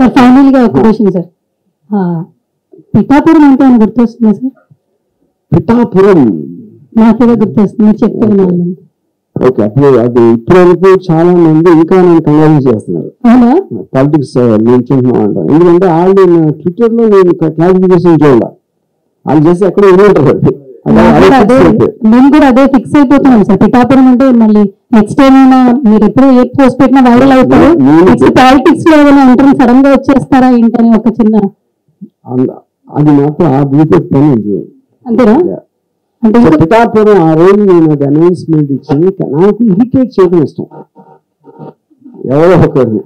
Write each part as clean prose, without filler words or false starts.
Sir final గా ఒక question sir, Pithapuram అంటే ఏమైనా గుర్తొస్తుందా సార్? పిఠాపురం నాకేదో గుర్తొస్తుంది, మీరు చెప్తే వినాలి. ఓకే, అప్పుడు అది ఇప్పటివరకు చాలా మంది ఇంకా నేను కంగ్రాచులేట్ చేస్తున్నారు పాలిటిక్స్ నేర్చుకుంటున్నాం అంటారు. ఎందుకంటే ఆల్రెడీ ట్విట్టర్ లో నేను క్లారిఫికేషన్ చూడాలి, వాళ్ళు చేసి ఎక్కడ ఉంటారు. మేము కూడా అదే ఫిక్స్ అయిపోతున్నాం సార్. పిఠాపురం అంటే మళ్ళీ నెక్స్ట్ టైం మీరు ఎప్పుడు ఏ పోస్ట్ పెట్టినా వైరల్ అవుతారు. నెక్స్ట్ పాలిటిక్స్ లో ఏమైనా ఎంట్రీ సడన్ గా వచ్చేస్తారా ఏంటని ఒక చిన్న అది మాత్రం ఆ బూత్ పని అంతేనా? అంటే పిఠాపురం ఆ రోజు నేను అది అనౌన్స్మెంట్ ఇచ్చింది, నాకు ఇరిటేట్ చేయడం ఇష్టం ఎవరో ఒకరిని.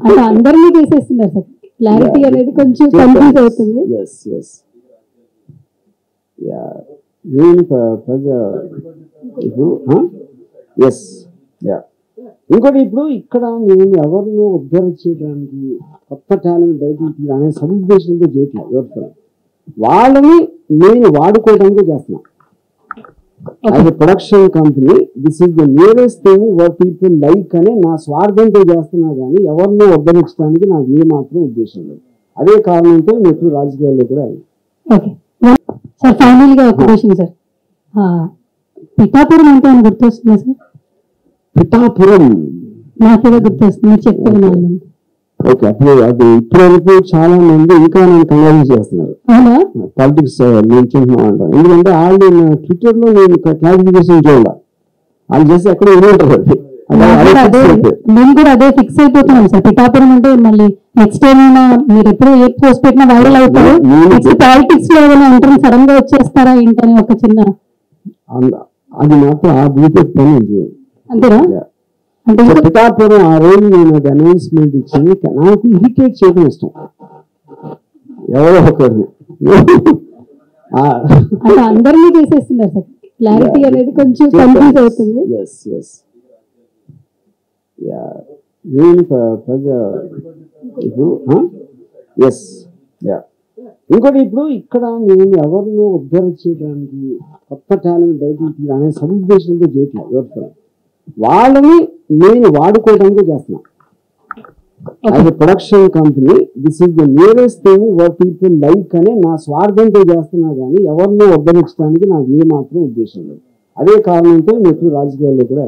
అంటే అందరినీ చేసేస్తున్నారు సార్, క్లారిటీ అనేది కొంచెం కన్ఫ్యూజ్ అవుతుంది. నేను ఇంకోటి ఇప్పుడు ఇక్కడ నేను ఎవరినో అబ్జర్వ్ చేయడానికి కొత్త టాలెంట్ బయటికి అనే సదుద్దేశంతో చేయట్లేదు. ఎవరు వాళ్ళని నేను వాడుకోవడానికి చేస్తున్నా. As a production company this is the nearest thing were people like అనే నా స్వార్థంతో చేస్తున్నా, కానీ ఎవరినో ఉద్ధరించడానికి నాకు ఏ మాత్రం ఉద్దేశం లేదు. అదే కారణంతో నేను ఎప్పుడు రాజకీయాల్లో కూడా సార్ ఫైనల్ గా ఒక క్వశ్చన్ సార్, పిఠాపురం అంటే ఏమైనా గుర్తొస్తుందా సార్? పిఠాపురం నాకేదో గుర్తొస్తుంది, మీరు చెప్తే వినాలి. ఓకే, అప్పుడు అది ఇప్పటివరకు చాలా మంది ఇంకా నేను కంగ్రాచులేట్ చేస్తున్నారు పాలిటిక్స్ నేర్చుకుంటున్నాం అంటారు. ఎందుకంటే ఆల్రెడీ ట్విట్టర్ లో నేను క్లారిఫికేషన్ చూడాలి, వాళ్ళు చేసి ఎక్కడ ఉంటారు. మేము కూడా అదే ఫిక్స్ అయిపోతున్నాం సార్. పిఠాపురం అంటే మళ్ళీ నెక్స్ట్ టైం మీరు ఎప్పుడు ఏ పోస్ట్ పెట్టినా వైరల్ అవుతారు. నెక్స్ట్ పాలిటిక్స్ లో ఏమైనా ఎంట్రీ సడన్ గా వచ్చేస్తారా ఏంటని ఒక చిన్న అది మాత్రం ఆ బూత్ పని అంతేనా? అంటే పిఠాపురం ఆ రోజు నేను అది అనౌన్స్మెంట్ ఇచ్చింది, నాకు ఇరిటేట్ చేయడం ఇష్టం ఎవరో ఒకరిని. అంటే అందరినీ చేసేస్తున్నారు సార్, క్లారిటీ అనేది కొంచెం కన్ఫ్యూజ్ అవుతుంది. నేను ఇంకోటి ఇప్పుడు ఇక్కడ నేను ఎవరినో అబ్జర్వ్ చేయడానికి కొత్త టాలెంట్ బయటికి అనే సదుద్దేశంతో చేయట్లేదు. ఎవరు వాళ్ళని నేను వాడుకోవడానికి చేస్తున్నా. As a production company this is the nearest thing were people like అనే నా స్వార్థంతో చేస్తున్నా, కానీ ఎవరినో ఉద్ధరించడానికి నాకు ఏ మాత్రం ఉద్దేశం లేదు. అదే కారణంతో నేను ఎప్పుడు రాజకీయాల్లో కూడా